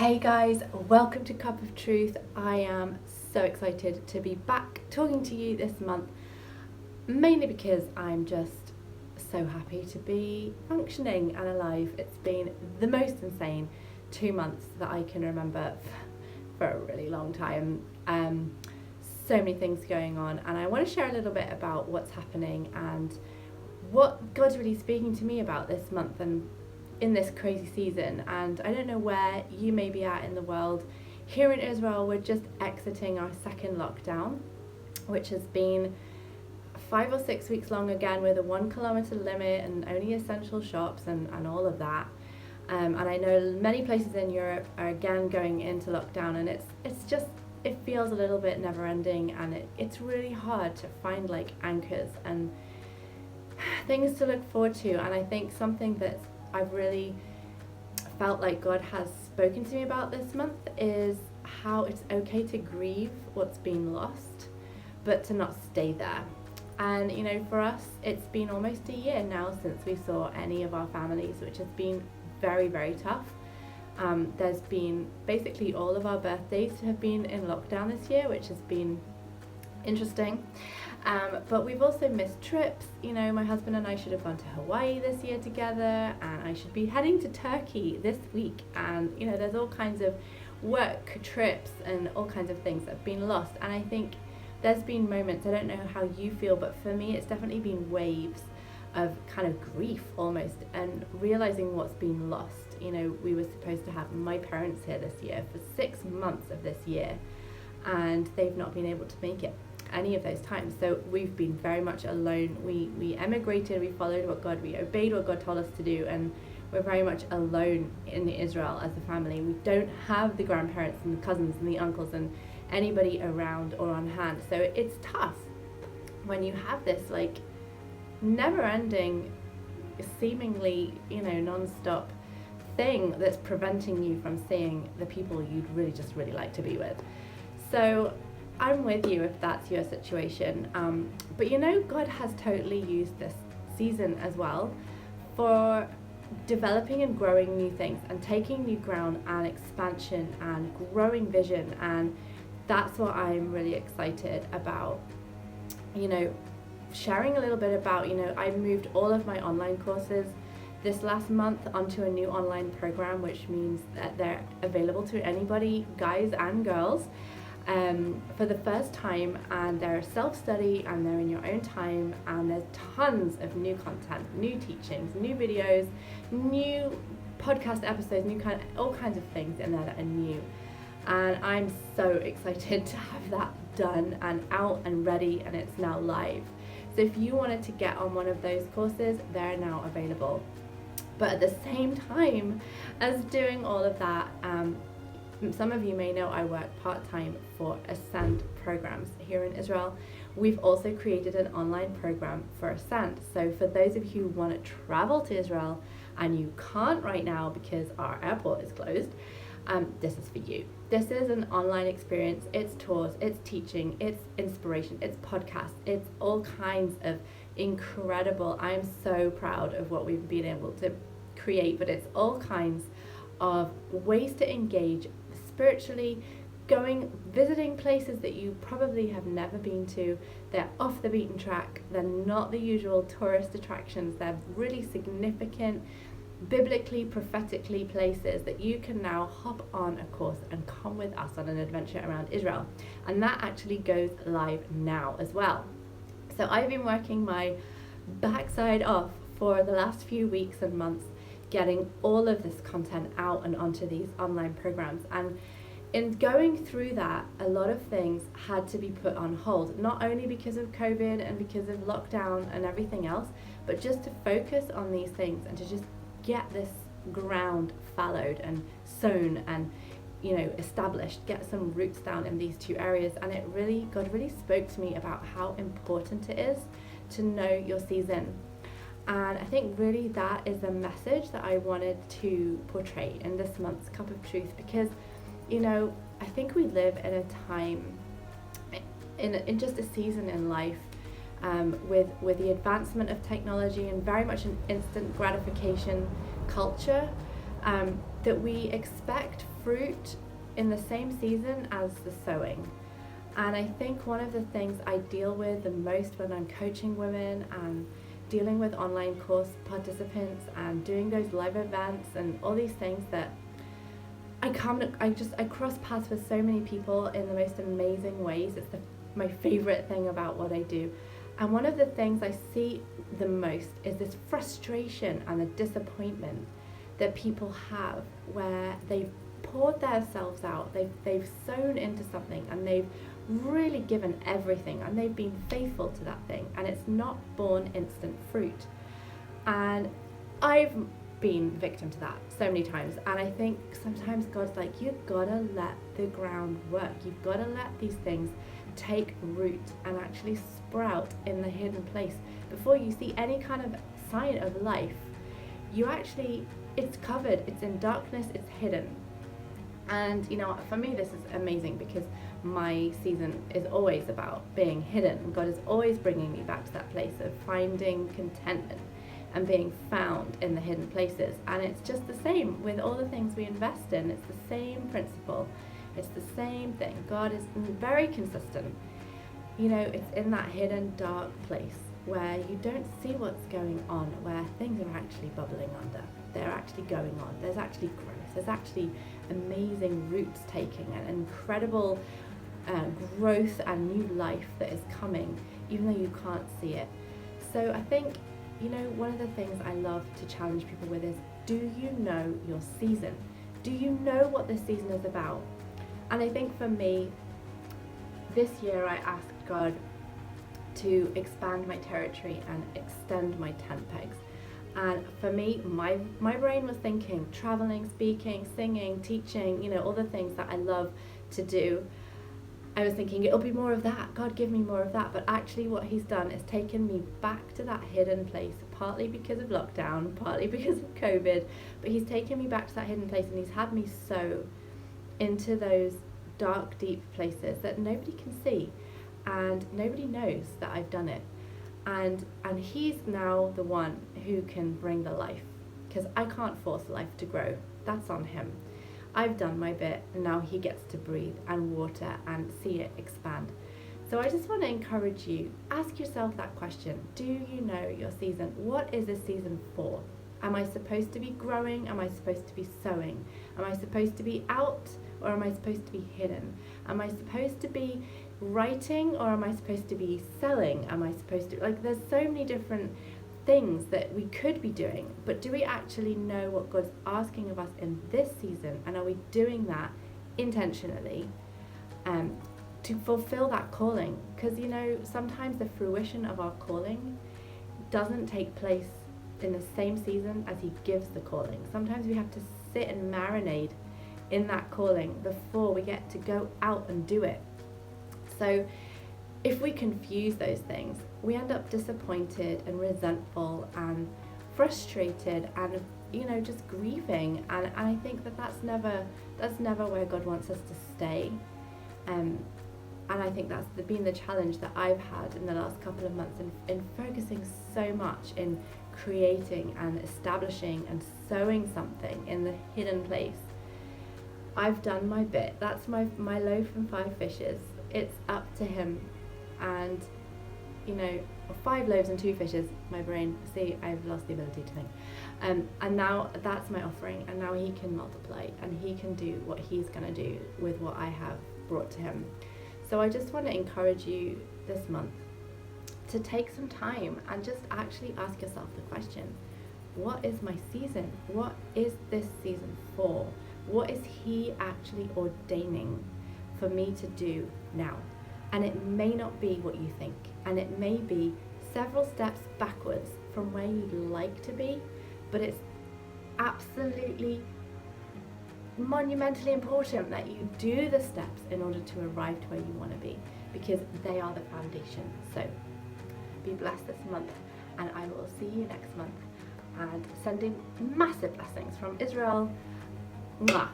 Hey guys, welcome to Cup of Truth. I am so excited to be back talking to you this month, mainly because I'm just so happy to be functioning and alive. It's been the most insane 2 months that I can remember for a really long time. So many things going on, and I want to share a little bit about what's happening and what God's really speaking to me about this month and in this crazy season. And I don't know where you may be at in the world. Here in Israel, we're just exiting our second lockdown, which has been 5 or 6 weeks long, again with a 1 kilometer limit and only essential shops and all of that. And I know many places in Europe are again going into lockdown, and it feels a little bit never ending, and it's really hard to find like anchors and things to look forward to. And I think something that I've really felt like God has spoken to me about this month is how it's okay to grieve what's been lost, but to not stay there. And you know, for us, it's been almost a year now since we saw any of our families, which has been very, very tough. There's been basically all of our birthdays have been in lockdown this year, which has been interesting. But we've also missed trips. You know, my husband and I should have gone to Hawaii this year together, and I should be heading to Turkey this week. And you know, there's all kinds of work trips and all kinds of things that have been lost. And I think there's been moments, I don't know how you feel, but for me it's definitely been waves of kind of grief almost, and realizing what's been lost. You know, we were supposed to have my parents here this year for 6 months of this year, and they've not been able to make it any of those times. So we've been very much alone. We emigrated, we followed we obeyed what God told us to do, and we're very much alone in Israel as a family. We don't have the grandparents and the cousins and the uncles and anybody around or on hand. So it's tough when you have this like never ending, seemingly, you know, non-stop thing that's preventing you from seeing the people you'd really like to be with. So I'm with you if that's your situation. But you know, God has totally used this season as well for developing and growing new things and taking new ground and expansion and growing vision. And that's what I'm really excited about. You know, sharing a little bit about, you know, I moved all of my online courses this last month onto a new online program, which means that they're available to anybody, guys and girls, for the first time, and they're self-study and they're in your own time, and there's tons of new content, new teachings, new videos, new podcast episodes, all kinds of things in there that are new. And I'm so excited to have that done and out and ready, and it's now live. So if you wanted to get on one of those courses, they're now available. But at the same time as doing all of that, some of you may know I work part-time for iAscend programs here in Israel. We've also created an online program for iAscend. So for those of you who want to travel to Israel and you can't right now because our airport is closed, this is for you. This is an online experience. It's tours, it's teaching, it's inspiration, it's podcasts, it's all kinds of incredible. I'm so proud of what we've been able to create, but it's all kinds of ways to engage spiritually, visiting places that you probably have never been to. They're off the beaten track. They're not the usual tourist attractions. They're really significant, biblically, prophetically places that you can now hop on a course and come with us on an adventure around Israel. And that actually goes live now as well. So I've been working my backside off for the last few weeks and months, getting all of this content out and onto these online programs. And in going through that, a lot of things had to be put on hold, not only because of COVID and because of lockdown and everything else, but just to focus on these things and to just get this ground fallowed and sown and, you know, established, get some roots down in these two areas. And God really spoke to me about how important it is to know your season. And I think really that is the message that I wanted to portray in this month's Cup of Truth, because, you know, I think we live in a time, in just a season in life, with the advancement of technology and very much an instant gratification culture, that we expect fruit in the same season as the sowing. And I think one of the things I deal with the most when I'm coaching women and dealing with online course participants and doing those live events and all these things, that I cross paths with so many people in the most amazing ways. It's my favorite thing about what I do. And one of the things I see the most is this frustration and the disappointment that people have, where they've poured themselves out, they've sown into something and they've really given everything and they've been faithful to that thing, and it's not borne instant fruit. And I've been victim to that so many times, and I think sometimes God's like, you've got to let the ground work, you've got to let these things take root and actually sprout in the hidden place before you see any kind of sign of life. It's covered, it's in darkness, it's hidden. And for me this is amazing, because my season is always about being hidden. God is always bringing me back to that place of finding contentment and being found in the hidden places. And it's just the same with all the things we invest in. It's the same principle, it's the same thing. God is very consistent. It's in that hidden dark place where you don't see what's going on, where things are actually bubbling under, they're actually going on, there's actually growth, there's actually amazing roots taking and incredible growth and new life that is coming, even though you can't see it. So I think, one of the things I love to challenge people with is, do you know your season? Do you know what this season is about? And I think for me, this year I asked God to expand my territory and extend my tent pegs. And for me, my brain was thinking traveling, speaking, singing, teaching, all the things that I love to do. I was thinking it'll be more of that. God, give me more of that. But actually what he's done is taken me back to that hidden place, partly because of lockdown, partly because of COVID, but he's taken me back to that hidden place, and he's had me sow into those dark, deep places that nobody can see and nobody knows that I've done it. And he's now the one who can bring the life, because I can't force life to grow. That's on him. I've done my bit, and now he gets to breathe and water and see it expand. So I just want to encourage you, ask yourself that question. Do you know your season? What is this season for? Am I supposed to be growing? Am I supposed to be sowing? Am I supposed to be out, or am I supposed to be hidden? Am I supposed to be writing, or am I supposed to be selling? Am I supposed to, there's so many different things that we could be doing, but do we actually know what God's asking of us in this season, and are we doing that intentionally to fulfill that calling? Because sometimes the fruition of our calling doesn't take place in the same season as he gives the calling. Sometimes we have to sit and marinate in that calling before we get to go out and do it. So if we confuse those things, we end up disappointed and resentful and frustrated and just grieving, and I think that's never where God wants us to stay. And I think that's been the challenge that I've had in the last couple of months in focusing so much in creating and establishing and sowing something in the hidden place. I've done my bit. That's my loaf and 5 fishes. It's up to him. And 5 loaves and 2 fishes, my brain, see, I've lost the ability to think. And now that's my offering, and now he can multiply and he can do what he's going to do with what I have brought to him. So I just want to encourage you this month to take some time and just actually ask yourself the question, what is my season? What is this season for? What is he actually ordaining for me to do now? And it may not be what you think, and it may be several steps backwards from where you'd like to be, but it's absolutely monumentally important that you do the steps in order to arrive to where you want to be, because they are the foundation. So be blessed this month, and I will see you next month, and sending massive blessings from Israel. Mwah.